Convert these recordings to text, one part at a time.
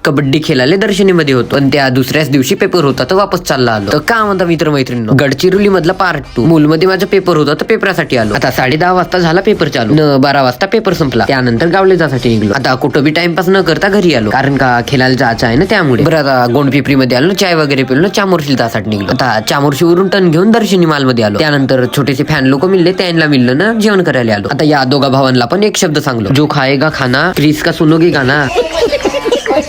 कबड्डी खेळायला दर्शनीमध्ये होतो, पण त्या दुसऱ्याच दिवशी पेपर होता तर वापस चालला आलो. तर का म्हणता मित्र मैत्रिणी, गडचिरोली मधला पार्ट 2 मूलमध्ये माझा पेपर होता तर पेपरासाठी आलो. आता 10:30 वाजता झाला पेपर चालू, 12 वाजता पेपर संपला. त्यानंतर गावले जासाठी निघलो. आता कुठं बी टाइमपास न करता घरी आलो, कारण का खेळायला जायचं आहे ना, त्यामुळे. बरं आता गोंडपिपरी मध्ये आलो, चाय वगैरे पिलो, चामोर्शी जासाठी निघलो. आता चामोर्शी वरून टर्न घेऊन दर्शनी माल मध्ये आलो. त्यानंतर छोटेसे फॅन लोक मिळले, त्यांना मिळलं ना जेवण करायला आलो. आता या दोघा भावांना पण एक शब्द सांगलो, जो खाएगा खाना क्रिस का सुनोगे गाना.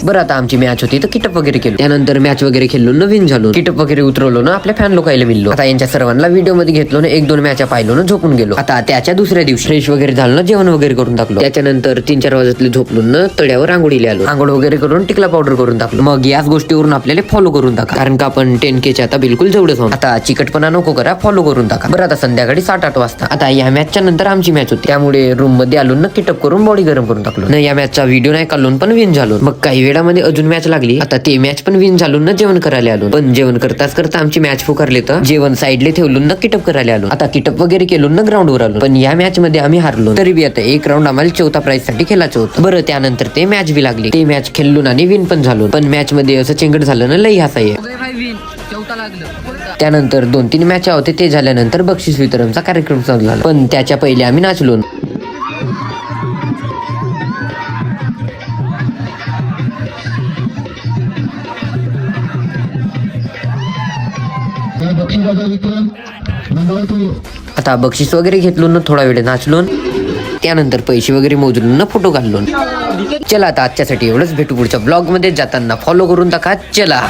बरं आता आमची मॅच होती तर किटअप वगैरे केलो. त्यानंतर मॅच वगैरे खेळलो, नवीन झालो, किटअप वगैरे उतरवलो ना, आपल्या फॅन लोकायला मिळलो. आता यांच्या सर्वांना व्हिडिओ मध्ये घेतलो ना, 1-2 मॅच पाहिलो ना, झोपून गेलो. आता त्याच्या दुसऱ्या दिवशी फ्रेश वगैरे झालो ना, जेवण वगैरे करून टाकलो. त्याच्यानंतर 3-4 वाजतले झोपलो ना, तळ्यावर आंघोळीला आलो. आंघोळ वगैरे करून टिकला पावडर करून टाकलो. मग याच गोष्टीवरून आपल्याला फॉलो करून टाका, कारण का आपण 10K आता बिलकुल जवळच आहोत. आता चिकटपणा नको करा, फॉलो करून टाका. बरं आता संध्याकाळी 7-8 वाजता आता या मॅचच्या नंतर आमची मॅच होती, त्यामुळे रूम मध्ये आलो ना, किटअप करून बॉडी गरम करून टाकलो ना. या मॅचचा व्हिडिओ नाही काढलो पण विन झालो. मग काही वेळामध्ये अजून मॅच लागली. आता ते मॅच पण विन झालो ना, जेवण करायला आलो. पण जेवण करताच करता आमची मॅच फुकारले तर जेवण साईडले ठेवलं ना, किटअप करायला आलो. आता किटअप वगैरे केलो ना, ग्राउंड वर आलो. पण या मॅच मध्ये आम्ही हारलो. तरी बी आता एक राऊंड आम्हाला 4था प्राइज साठी खेळायचं होतं. बरं त्यानंतर ते मॅच बी लागली, ते मॅच खेळलो आणि विन पण झालो. पण मॅच मध्ये असं चेंगट झालं ना, लई हसाय. त्यानंतर 2-3 मॅच होते, ते झाल्यानंतर बक्षीस वितरणचा कार्यक्रम चालू झाला. पण त्याच्या पहिले आम्ही नाचलो. आता बक्षीस वगैरे घेतलो ना, थोडा वेळ नाचलो. त्यानंतर पैसे वगैरे मोजलो ना, फोटो काढलो. चला आता आजच्यासाठी एवढंच, भेटू पुढच्या ब्लॉग मध्ये. जाताना फॉलो करून टाका. चला.